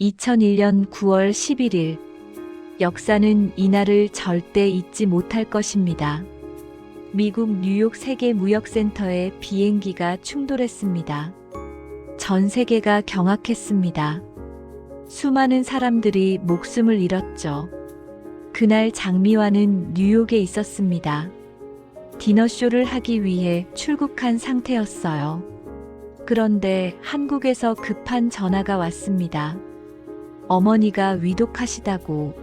2001년 9월 11일, 역사는 이날을 절대 잊지 못할 것입니다. 미국 뉴욕 세계무역센터에 비행기가 충돌했습니다. 전 세계가 경악했습니다. 수많은 사람들이 목숨을 잃었죠. 그날 장미화는 뉴욕에 있었습니다. 디너쇼를 하기 위해 출국한 상태였어요. 그런데 한국에서 급한 전화가 왔습니다. 어머니가 위독하시다고.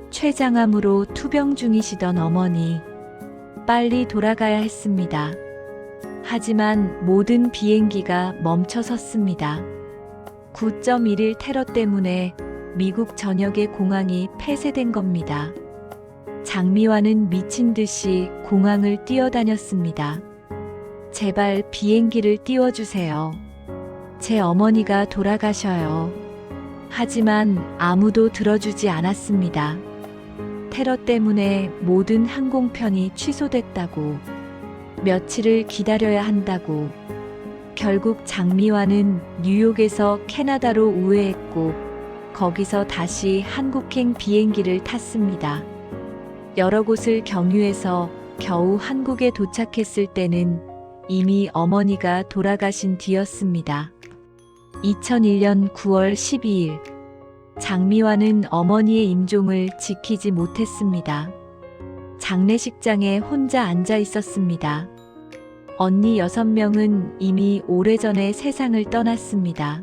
췌장암으로 투병 중이시던 어머니. 빨리 돌아가야 했습니다. 하지만 모든 비행기가 멈춰 섰습니다. 9.11 테러 때문에 미국 전역의 공항이 폐쇄된 겁니다. 장미화는 미친 듯이 공항을 뛰어다녔습니다. 제발 비행기를 띄워주세요. 제 어머니가 돌아가셔요. 하지만 아무도 들어주지 않았습니다. 테러 때문에 모든 항공편이 취소됐다고, 며칠을 기다려야 한다고. 결국 장미화는 뉴욕에서 캐나다로 우회했고 거기서 다시 한국행 비행기를 탔습니다. 여러 곳을 경유해서 겨우 한국에 도착했을 때는 이미 어머니가 돌아가신 뒤였습니다. 2001년 9월 12일, 장미화는 어머니의 임종을 지키지 못했습니다. 장례식장에 혼자 앉아 있었습니다. 언니 6명은 이미 오래전에 세상을 떠났습니다.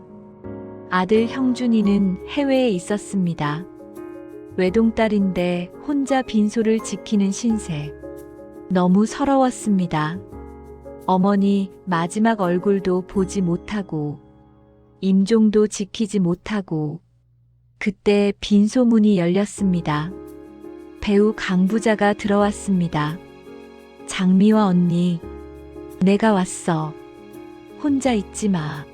아들 형준이는 해외에 있었습니다. 외동딸인데 혼자 빈소를 지키는 신세. 너무 서러웠습니다. 어머니 마지막 얼굴도 보지 못하고, 임종도 지키지 못하고. 그때 빈소 문이 열렸습니다. 배우 강부자가 들어왔습니다. 장미화 언니, 내가 왔어. 혼자 있지 마.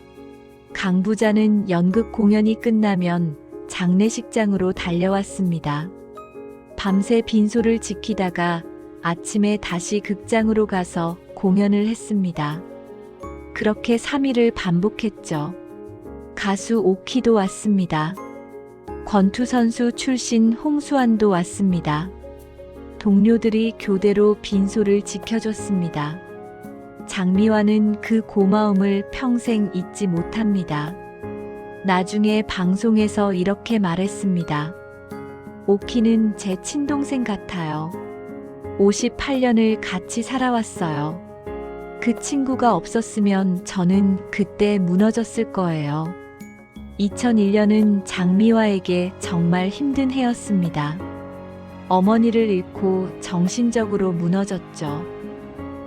강부자는 연극 공연이 끝나면 장례식장으로 달려왔습니다. 밤새 빈소를 지키다가 아침에 다시 극장으로 가서 공연을 했습니다. 그렇게 3일을 반복했죠. 가수 오키도 왔습니다. 권투선수 출신 홍수환도 왔습니다. 동료들이 교대로 빈소를 지켜줬습니다. 장미화는 그 고마움을 평생 잊지 못합니다. 나중에 방송에서 이렇게 말했습니다. 오키는 제 친동생 같아요. 58년을 같이 살아왔어요. 그 친구가 없었으면 저는 그때 무너졌을 거예요. 2001년은 장미화에게 정말 힘든 해였습니다. 어머니를 잃고 정신적으로 무너졌죠.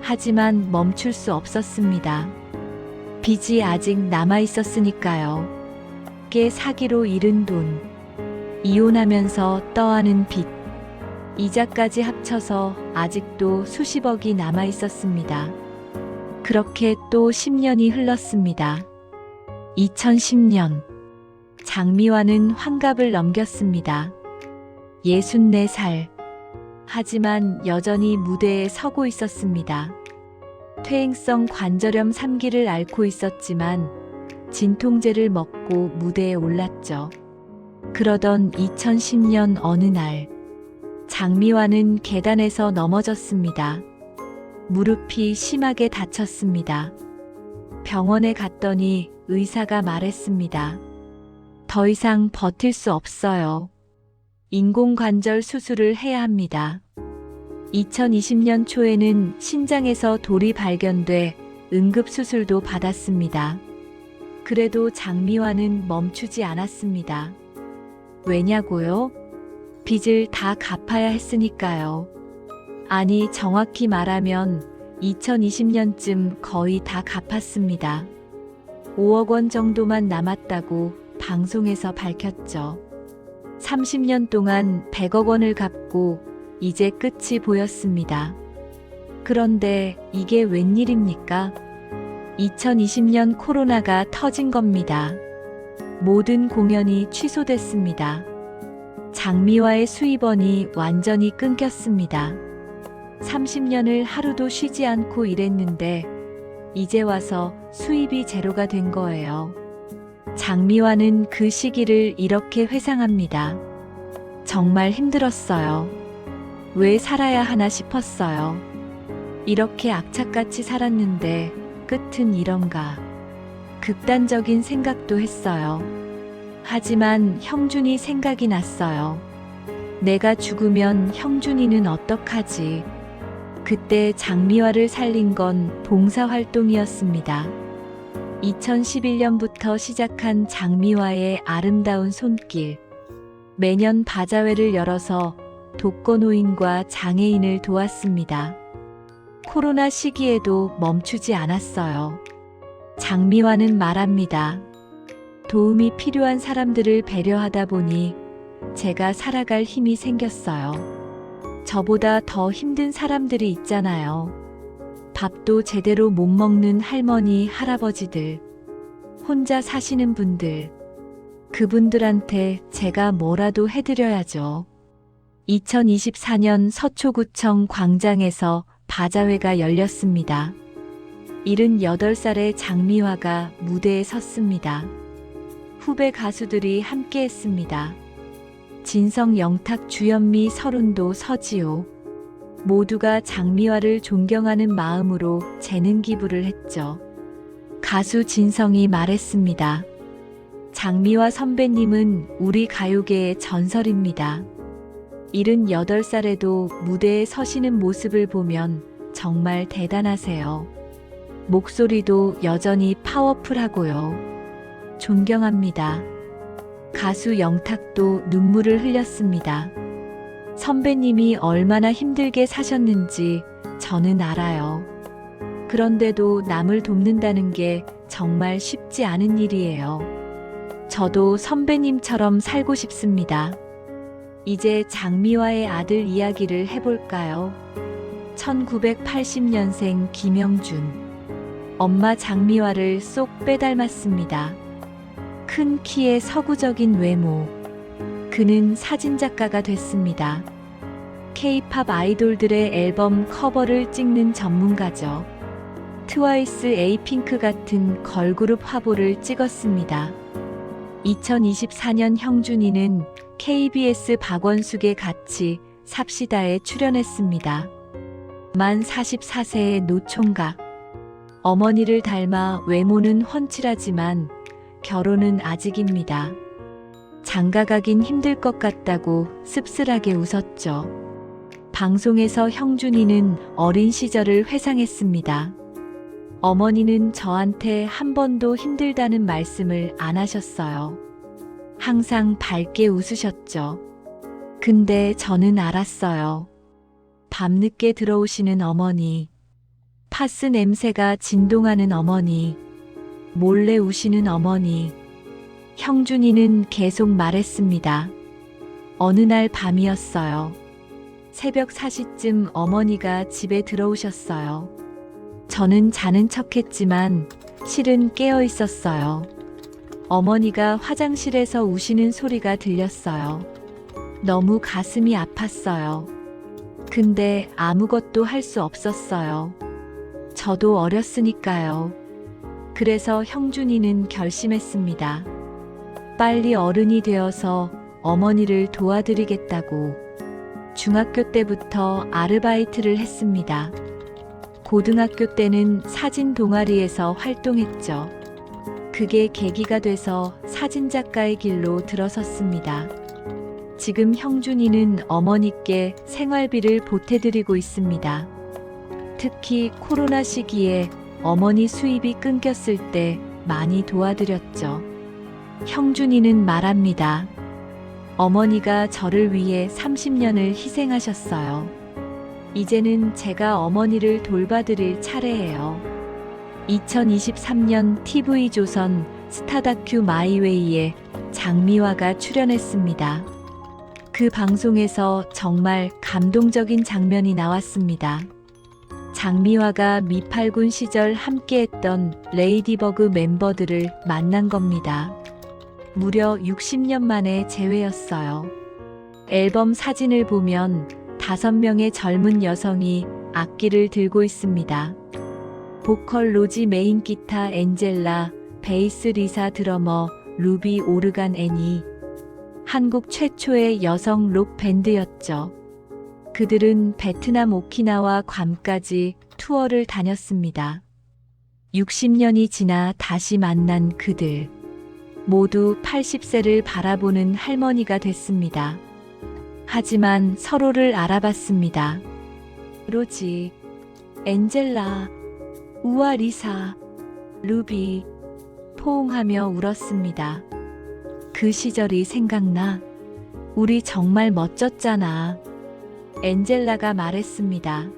하지만 멈출 수 없었습니다. 빚이 아직 남아있었으니까요. 꽤 사기로 잃은 돈, 이혼하면서 떠안은 빚, 이자까지 합쳐서 아직도 수십억이 남아있었습니다. 그렇게 또 10년이 흘렀습니다. 2010년, 장미화는 환갑을 넘겼습니다. 64살. 하지만 여전히 무대에 서고 있었습니다. 퇴행성 관절염 3기를 앓고 있었지만 진통제를 먹고 무대에 올랐죠. 그러던 2010년 어느 날, 장미화는 계단에서 넘어졌습니다. 무릎이 심하게 다쳤습니다. 병원에 갔더니 의사가 말했습니다. 더 이상 버틸 수 없어요. 인공관절 수술을 해야 합니다. 2020년 초에는 신장에서 돌이 발견돼 응급수술도 받았습니다. 그래도 장미화는 멈추지 않았습니다. 왜냐고요? 빚을 다 갚아야 했으니까요. 아니, 정확히 말하면 2020년쯤 거의 다 갚았습니다. 5억 원 정도만 남았다고 방송에서 밝혔죠. 30년 동안 100억 원을 갚고 이제 끝이 보였습니다. 그런데 이게 웬일입니까? 2020년 코로나가 터진 겁니다. 모든 공연이 취소됐습니다. 장미화의 수입원이 완전히 끊겼습니다. 30년을 하루도 쉬지 않고 일했는데 이제 와서 수입이 제로가 된 거예요. 장미화는 그 시기를 이렇게 회상합니다. 정말 힘들었어요. 왜 살아야 하나 싶었어요. 이렇게 악착같이 살았는데 끝은 이런가. 극단적인 생각도 했어요. 하지만 형준이 생각이 났어요. 내가 죽으면 형준이는 어떡하지? 그때 장미화를 살린 건 봉사활동이었습니다. 2011년부터 시작한 장미화의 아름다운 손길. 매년 바자회를 열어서 독거노인과 장애인을 도왔습니다. 코로나 시기에도 멈추지 않았어요. 장미화는 말합니다. 도움이 필요한 사람들을 배려하다 보니 제가 살아갈 힘이 생겼어요. 저보다 더 힘든 사람들이 있잖아요. 밥도 제대로 못 먹는 할머니, 할아버지들, 혼자 사시는 분들, 그분들한테 제가 뭐라도 해드려야죠. 2024년 서초구청 광장에서 바자회가 열렸습니다. 78살의 장미화가 무대에 섰습니다. 후배 가수들이 함께 했습니다. 진성, 영탁, 주현미, 설운도, 서지호. 모두가 장미화를 존경하는 마음으로 재능 기부를 했죠. 가수 진성이 말했습니다. 장미화 선배님은 우리 가요계의 전설입니다. 78살에도 무대에 서시는 모습을 보면 정말 대단하세요. 목소리도 여전히 파워풀하고요. 존경합니다. 가수 영탁도 눈물을 흘렸습니다. 선배님이 얼마나 힘들게 사셨는지 저는 알아요. 그런데도 남을 돕는다는 게 정말 쉽지 않은 일이에요. 저도 선배님처럼 살고 싶습니다. 이제 장미화의 아들 이야기를 해볼까요? 1980년생 김영준. 엄마 장미화를 쏙 빼닮았습니다. 큰 키에 서구적인 외모. 그는 사진작가가 됐습니다. K-팝 아이돌들의 앨범 커버를 찍는 전문가죠. 트와이스, 에이핑크 같은 걸그룹 화보를 찍었습니다. 2024년 형준이는 KBS 박원숙의 같이 삽시다에 출연했습니다. 만 44세의 노총각. 어머니를 닮아 외모는 훤칠하지만 결혼은 아직입니다. 장가가긴 힘들 것 같다고 씁쓸하게 웃었죠. 방송에서 형준이는 어린 시절을 회상했습니다. 어머니는 저한테 한 번도 힘들다는 말씀을 안 하셨어요. 항상 밝게 웃으셨죠. 근데 저는 알았어요. 밤늦게 들어오시는 어머니, 파스 냄새가 진동하는 어머니, 몰래 우시는 어머니. 형준이는 계속 말했습니다. 어느 날 밤이었어요. 새벽 4시쯤 어머니가 집에 들어오셨어요. 저는 자는 척했지만 실은 깨어 있었어요. 어머니가 화장실에서 우시는 소리가 들렸어요. 너무 가슴이 아팠어요. 근데 아무것도 할 수 없었어요. 저도 어렸으니까요. 그래서 형준이는 결심했습니다. 빨리 어른이 되어서 어머니를 도와드리겠다고. 중학교 때부터 아르바이트를 했습니다. 고등학교 때는 사진 동아리에서 활동했죠. 그게 계기가 돼서 사진작가의 길로 들어섰습니다. 지금 형준이는 어머니께 생활비를 보태드리고 있습니다. 특히 코로나 시기에 어머니 수입이 끊겼을 때 많이 도와드렸죠. 형준이는 말합니다. 어머니가 저를 위해 30년을 희생하셨어요. 이제는 제가 어머니를 돌봐드릴 차례예요. 2023년 TV조선 스타다큐 마이웨이에 장미화가 출연했습니다. 그 방송에서 정말 감동적인 장면이 나왔습니다. 장미화가 미팔군 시절 함께했던 레이디버그 멤버들을 만난 겁니다. 무려 60년 만의 재회였어요. 앨범 사진을 보면 5명의 젊은 여성이 악기를 들고 있습니다. 보컬 로지, 메인 기타 엔젤라, 베이스 리사, 드러머 루비 오르간 앤이 한국 최초의 여성 록 밴드였죠. 그들은 베트남 오키나와 괌까지 투어를 다녔습니다. 60년이 지나 다시 만난 그들. 모두 80세를 바라보는 할머니가 됐습니다. 하지만 서로를 알아봤습니다. 로지, 엔젤라, 우아 리사, 루비, 포옹하며 울었습니다. 그 시절이 생각나. 우리 정말 멋졌잖아. 엔젤라가 말했습니다.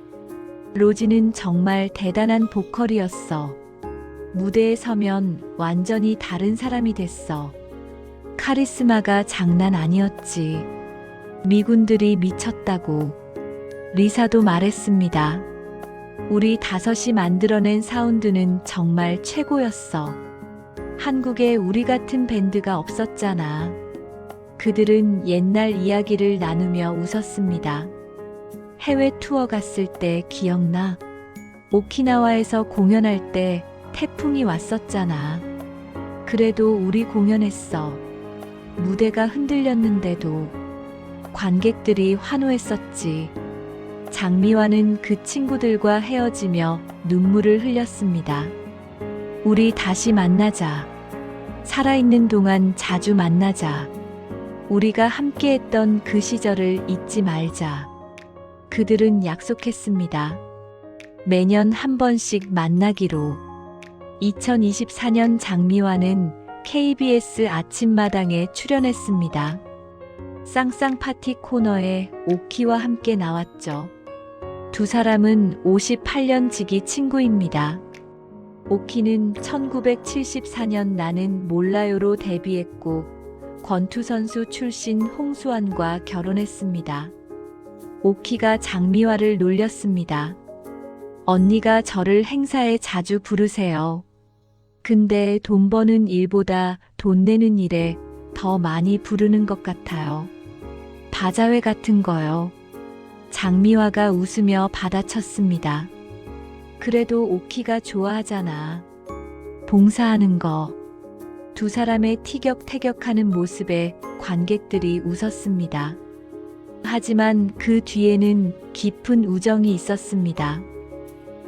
로지는 정말 대단한 보컬이었어. 무대에 서면 완전히 다른 사람이 됐어. 카리스마가 장난 아니었지. 미군들이 미쳤다고. 리사도 말했습니다. 우리 다섯이 만들어낸 사운드는 정말 최고였어. 한국에 우리 같은 밴드가 없었잖아. 그들은 옛날 이야기를 나누며 웃었습니다. 해외 투어 갔을 때 기억나? 오키나와에서 공연할 때 태풍이 왔었잖아. 그래도 우리 공연했어. 무대가 흔들렸는데도 관객들이 환호했었지. 장미화는 그 친구들과 헤어지며 눈물을 흘렸습니다. 우리 다시 만나자. 살아있는 동안 자주 만나자. 우리가 함께했던 그 시절을 잊지 말자. 그들은 약속했습니다. 매년 한 번씩 만나기로. 2024년 장미화는 KBS 아침마당에 출연했습니다. 쌍쌍 파티 코너에 오키와 함께 나왔죠. 두 사람은 58년 지기 친구입니다. 오키는 1974년 나는 몰라요로 데뷔했고 권투 선수 출신 홍수환과 결혼했습니다. 오키가 장미화를 놀렸습니다. 언니가 저를 행사에 자주 부르세요. 근데 돈 버는 일보다 돈 내는 일에 더 많이 부르는 것 같아요. 바자회 같은 거요. 장미화가 웃으며 받아쳤습니다. 그래도 오키가 좋아하잖아. 봉사하는 거. 두 사람의 티격태격하는 모습에 관객들이 웃었습니다. 하지만 그 뒤에는 깊은 우정이 있었습니다.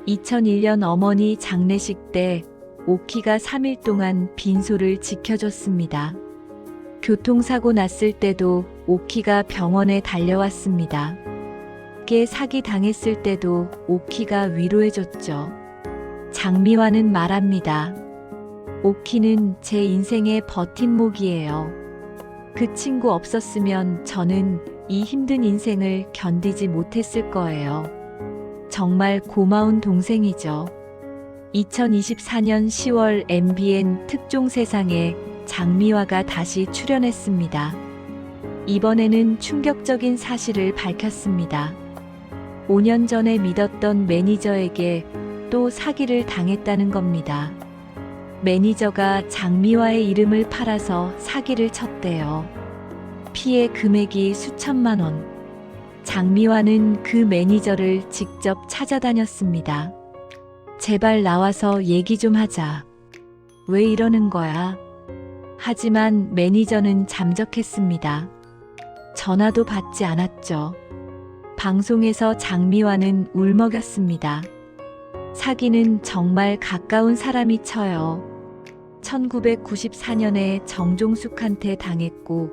2001년 어머니 장례식 때 오키가 3일 동안 빈소를 지켜줬습니다. 교통사고 났을 때도 오키가 병원에 달려왔습니다. 게 사기 당했을 때도 오키가 위로해줬죠. 장미화는 말합니다. 오키는 제 인생의 버팀목이에요. 그 친구 없었으면 저는 이 힘든 인생을 견디지 못했을 거예요. 정말 고마운 동생이죠. 2024년 10월 MBN 특종세상에 장미화가 다시 출연했습니다. 이번에는 충격적인 사실을 밝혔습니다. 5년 전에 믿었던 매니저에게 또 사기를 당했다는 겁니다. 매니저가 장미화의 이름을 팔아서 사기를 쳤대요. 피해 금액이 수천만 원. 장미화는 그 매니저를 직접 찾아다녔습니다. 제발 나와서 얘기 좀 하자. 왜 이러는 거야? 하지만 매니저는 잠적했습니다. 전화도 받지 않았죠. 방송에서 장미화는 울먹였습니다. 사기는 정말 가까운 사람이 쳐요. 1994년에 정종숙한테 당했고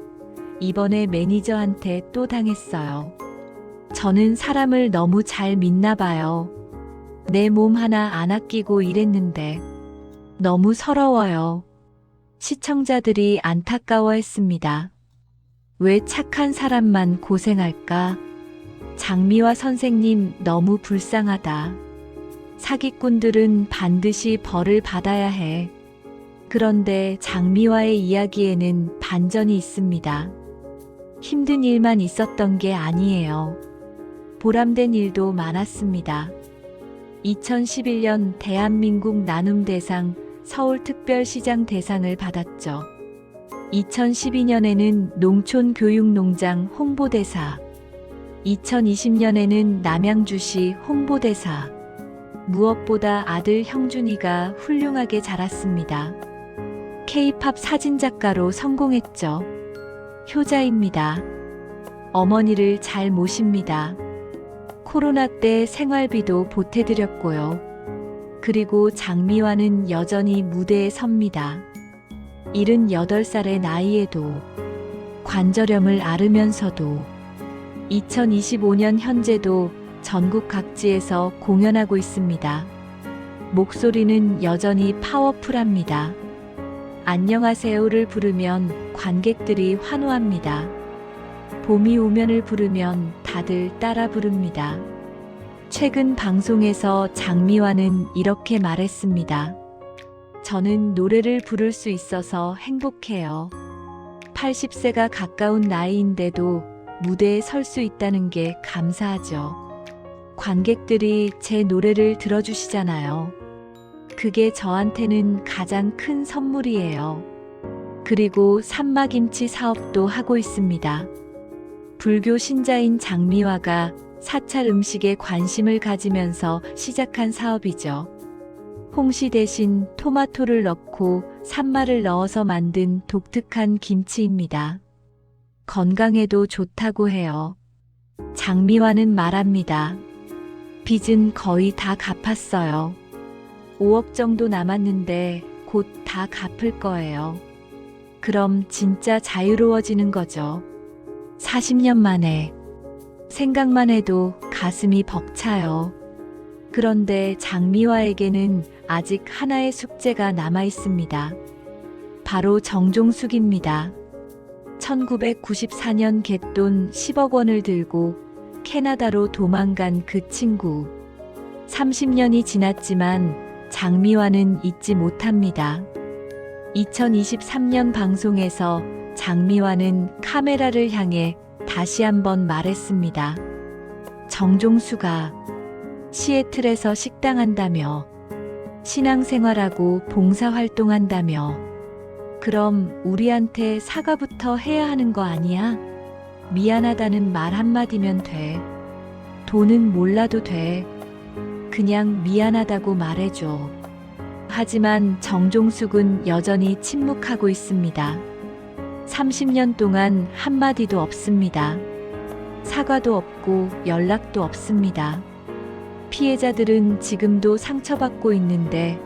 이번에 매니저한테 또 당했어요. 저는 사람을 너무 잘 믿나 봐요. 내 몸 하나 안 아끼고 일했는데 너무 서러워요. 시청자들이 안타까워했습니다. 왜 착한 사람만 고생할까? 장미화 선생님 너무 불쌍하다. 사기꾼들은 반드시 벌을 받아야 해. 그런데 장미화의 이야기에는 반전이 있습니다. 힘든 일만 있었던 게 아니에요. 보람된 일도 많았습니다. 2011년 대한민국 나눔대상 서울특별시장 대상을 받았죠. 2012년에는 농촌교육농장 홍보대사, 2020년에는 남양주시 홍보대사. 무엇보다 아들 형준이가 훌륭하게 자랐습니다. K-팝 사진작가로 성공했죠. 효자입니다. 어머니를 잘 모십니다. 코로나 때 생활비도 보태드렸고요. 그리고 장미화는 여전히 무대에 섭니다. 78살의 나이에도 관절염을 앓으면서도 2025년 현재도 전국 각지에서 공연하고 있습니다. 목소리는 여전히 파워풀합니다. 안녕하세요를 부르면 관객들이 환호합니다. 봄이 오면을 부르면 다들 따라 부릅니다. 최근 방송에서 장미화는 이렇게 말했습니다. 저는 노래를 부를 수 있어서 행복해요. 80세가 가까운 나이인데도 무대에 설 수 있다는 게 감사하죠. 관객들이 제 노래를 들어주시잖아요. 그게 저한테는 가장 큰 선물이에요. 그리고 산마김치 사업도 하고 있습니다. 불교 신자인 장미화가 사찰 음식에 관심을 가지면서 시작한 사업이죠. 홍시 대신 토마토를 넣고 산마를 넣어서 만든 독특한 김치입니다. 건강에도 좋다고 해요. 장미화는 말합니다. 빚은 거의 다 갚았어요. 5억 정도 남았는데 곧 다 갚을 거예요. 그럼 진짜 자유로워지는 거죠. 40년 만에. 생각만 해도 가슴이 벅차요. 그런데 장미화에게는 아직 하나의 숙제가 남아 있습니다. 바로 정종숙입니다. 1994년 갯돈 10억 원을 들고 캐나다로 도망간 그 친구. 30년이 지났지만 장미화는 잊지 못합니다. 2023년 방송에서 장미화는 카메라를 향해 다시 한번 말했습니다. 정종수가 시애틀에서 식당한다며, 신앙생활하고 봉사활동한다며, 그럼 우리한테 사과부터 해야 하는 거 아니야? 미안하다는 말 한마디면 돼. 돈은 몰라도 돼. 그냥 미안하다고 말해줘. 하지만 정종숙은 여전히 침묵하고 있습니다. 30년 동안 한마디도 없습니다. 사과도 없고 연락도 없습니다. 피해자들은 지금도 상처받고 있는데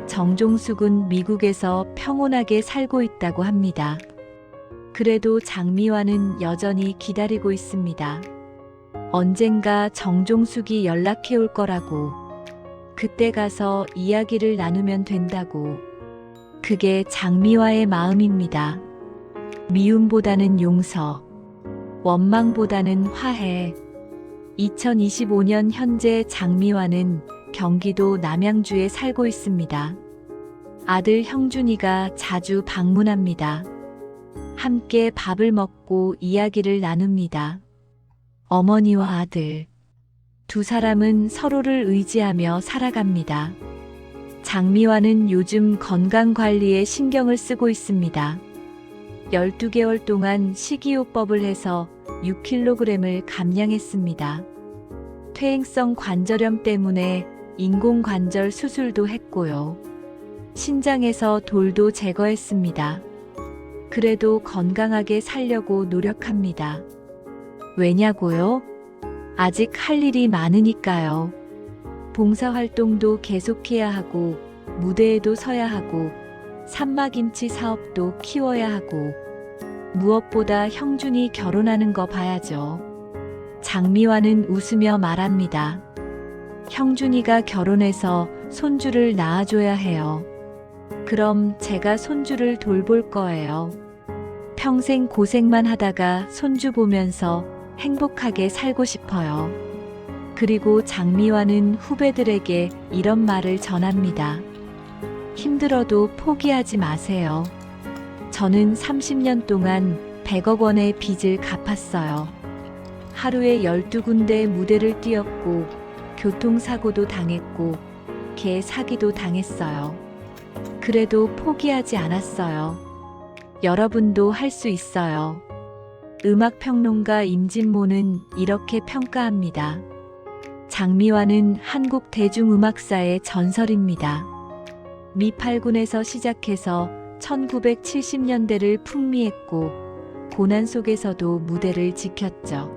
정종숙은 미국에서 평온하게 살고 있다고 합니다. 그래도 장미화는 여전히 기다리고 있습니다. 언젠가 정종숙이 연락해 올 거라고. 그때 가서 이야기를 나누면 된다고. 그게 장미화의 마음입니다. 미움보다는 용서, 원망보다는 화해. 2025년 현재 장미화는 경기도 남양주에 살고 있습니다. 아들 형준이가 자주 방문합니다. 함께 밥을 먹고 이야기를 나눕니다. 어머니와 아들, 두 사람은 서로를 의지하며 살아갑니다. 장미화는 요즘 건강관리에 신경을 쓰고 있습니다. 12개월 동안 식이요법을 해서 6kg을 감량했습니다. 퇴행성 관절염 때문에 인공관절 수술도 했고요. 신장에서 돌도 제거했습니다. 그래도 건강하게 살려고 노력합니다. 왜냐고요? 아직 할 일이 많으니까요. 봉사활동도 계속해야 하고, 무대에도 서야 하고, 산마김치 사업도 키워야 하고, 무엇보다 형준이 결혼하는 거 봐야죠. 장미화는 웃으며 말합니다. 형준이가 결혼해서 손주를 낳아줘야 해요. 그럼 제가 손주를 돌볼 거예요. 평생 고생만 하다가 손주 보면서 행복하게 살고 싶어요. 그리고 장미화는 후배들에게 이런 말을 전합니다. 힘들어도 포기하지 마세요. 저는 30년 동안 100억 원의 빚을 갚았어요. 하루에 12군데 무대를 뛰었고, 교통사고도 당했고, 개 사기도 당했어요. 그래도 포기하지 않았어요. 여러분도 할 수 있어요. 음악평론가 임진모는 이렇게 평가합니다. 장미화는 한국 대중음악사의 전설입니다. 미팔군에서 시작해서 1970년대를 풍미했고 고난 속에서도 무대를 지켰죠.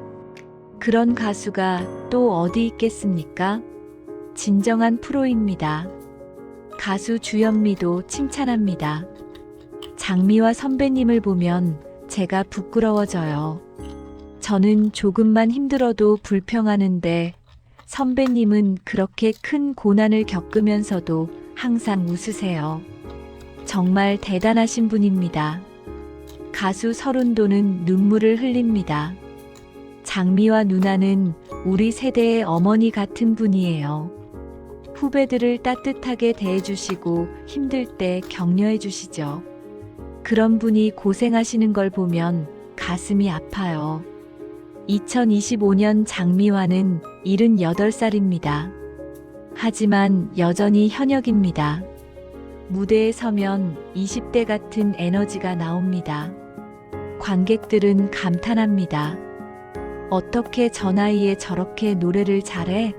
그런 가수가 또 어디 있겠습니까? 진정한 프로입니다. 가수 주현미도 칭찬합니다. 장미화 선배님을 보면 제가 부끄러워져요. 저는 조금만 힘들어도 불평하는데 선배님은 그렇게 큰 고난을 겪으면서도 항상 웃으세요. 정말 대단하신 분입니다. 가수 서른도는 눈물을 흘립니다. 장미화 누나는 우리 세대의 어머니 같은 분이에요. 후배들을 따뜻하게 대해주시고 힘들 때 격려해 주시죠. 그런 분이 고생하시는 걸 보면 가슴이 아파요. 2025년 장미화는 78살입니다. 하지만 여전히 현역입니다. 무대에 서면 20대 같은 에너지가 나옵니다. 관객들은 감탄합니다. 어떻게 저 나이에 저렇게 노래를 잘해?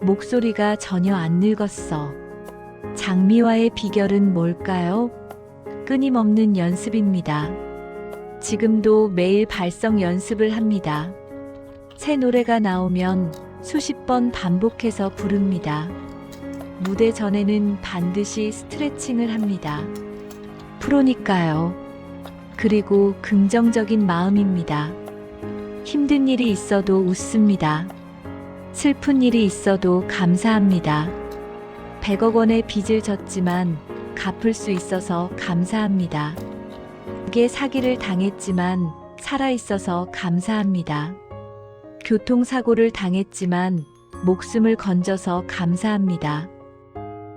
목소리가 전혀 안 늙었어. 장미화의 비결은 뭘까요? 끊임없는 연습입니다. 지금도 매일 발성 연습을 합니다. 새 노래가 나오면 수십 번 반복해서 부릅니다. 무대 전에는 반드시 스트레칭을 합니다. 프로니까요. 그리고 긍정적인 마음입니다. 힘든 일이 있어도 웃습니다. 슬픈 일이 있어도 감사합니다. 100억 원의 빚을 졌지만 갚을 수 있어서 감사합니다. 게 사기를 당했지만 살아있어서 감사합니다. 교통사고를 당했지만 목숨을 건져서 감사합니다.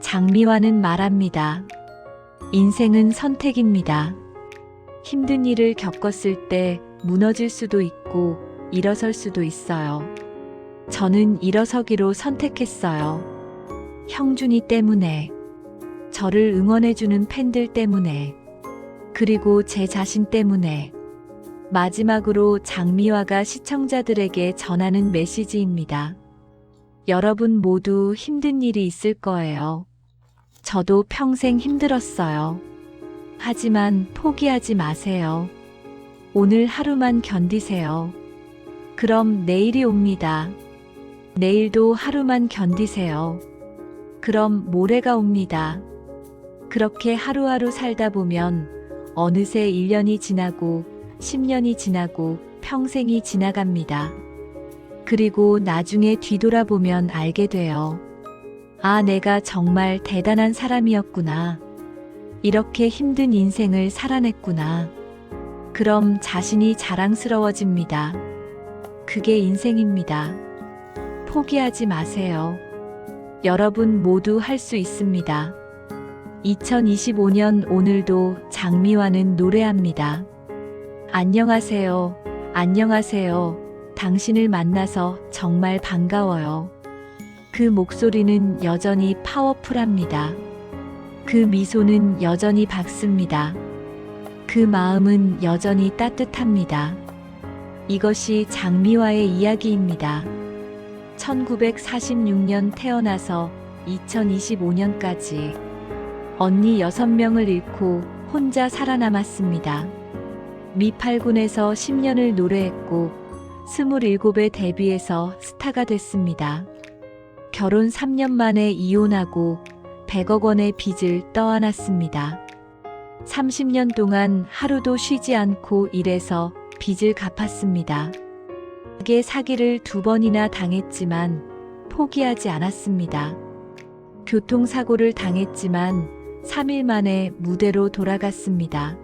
장미화는 말합니다. 인생은 선택입니다. 힘든 일을 겪었을 때 무너질 수도 있고 일어설 수도 있어요. 저는 일어서기로 선택했어요. 형준이 때문에, 저를 응원해주는 팬들 때문에, 그리고 제 자신 때문에. 마지막으로 장미화가 시청자들에게 전하는 메시지입니다. 여러분 모두 힘든 일이 있을 거예요. 저도 평생 힘들었어요. 하지만 포기하지 마세요. 오늘 하루만 견디세요. 그럼 내일이 옵니다. 내일도 하루만 견디세요. 그럼 모레가 옵니다. 그렇게 하루하루 살다 보면 어느새 1년이 지나고 10년이 지나고 평생이 지나갑니다. 그리고 나중에 뒤돌아보면 알게 돼요. 아, 내가 정말 대단한 사람이었구나. 이렇게 힘든 인생을 살아냈구나. 그럼 자신이 자랑스러워집니다. 그게 인생입니다. 포기하지 마세요. 여러분 모두 할 수 있습니다. 2025년 오늘도 장미화는 노래합니다. 안녕하세요. 안녕하세요. 당신을 만나서 정말 반가워요. 그 목소리는 여전히 파워풀합니다. 그 미소는 여전히 밝습니다. 그 마음은 여전히 따뜻합니다. 이것이 장미화의 이야기입니다. 1946년 태어나서 2025년까지 언니 6명을 잃고 혼자 살아남았습니다. 미8군에서 10년을 노래했고 27에 데뷔해서 스타가 됐습니다. 결혼 3년 만에 이혼하고 100억 원의 빚을 떠안았습니다. 30년 동안 하루도 쉬지 않고 일해서 빚을 갚았습니다. 가게 사기를 2번이나 당했지만 포기하지 않았습니다. 교통사고를 당했지만 3일 만에 무대로 돌아갔습니다.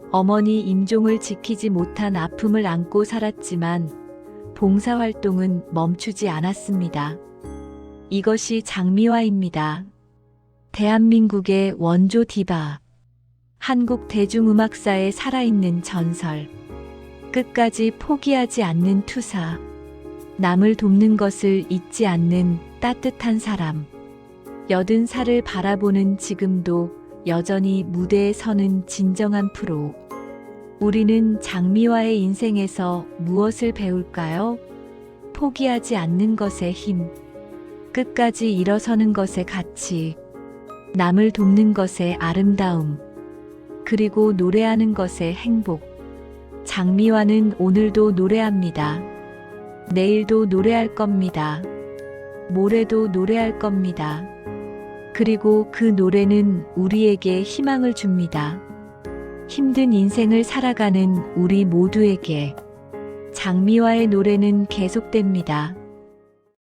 어머니 임종을 지키지 못한 아픔을 안고 살았지만 봉사활동은 멈추지 않았습니다. 이것이 장미화입니다. 대한민국의 원조 디바. 한국 대중음악사에 살아있는 전설. 끝까지 포기하지 않는 투사. 남을 돕는 것을 잊지 않는 따뜻한 사람. 80살을 바라보는 지금도 여전히 무대에 서는 진정한 프로. 우리는 장미화의 인생에서 무엇을 배울까요? 포기하지 않는 것의 힘. 끝까지 일어서는 것의 가치. 남을 돕는 것의 아름다움. 그리고 노래하는 것의 행복. 장미화는 오늘도 노래합니다. 내일도 노래할 겁니다. 모레도 노래할 겁니다. 그리고 그 노래는 우리에게 희망을 줍니다. 힘든 인생을 살아가는 우리 모두에게 장미화의 노래는 계속됩니다.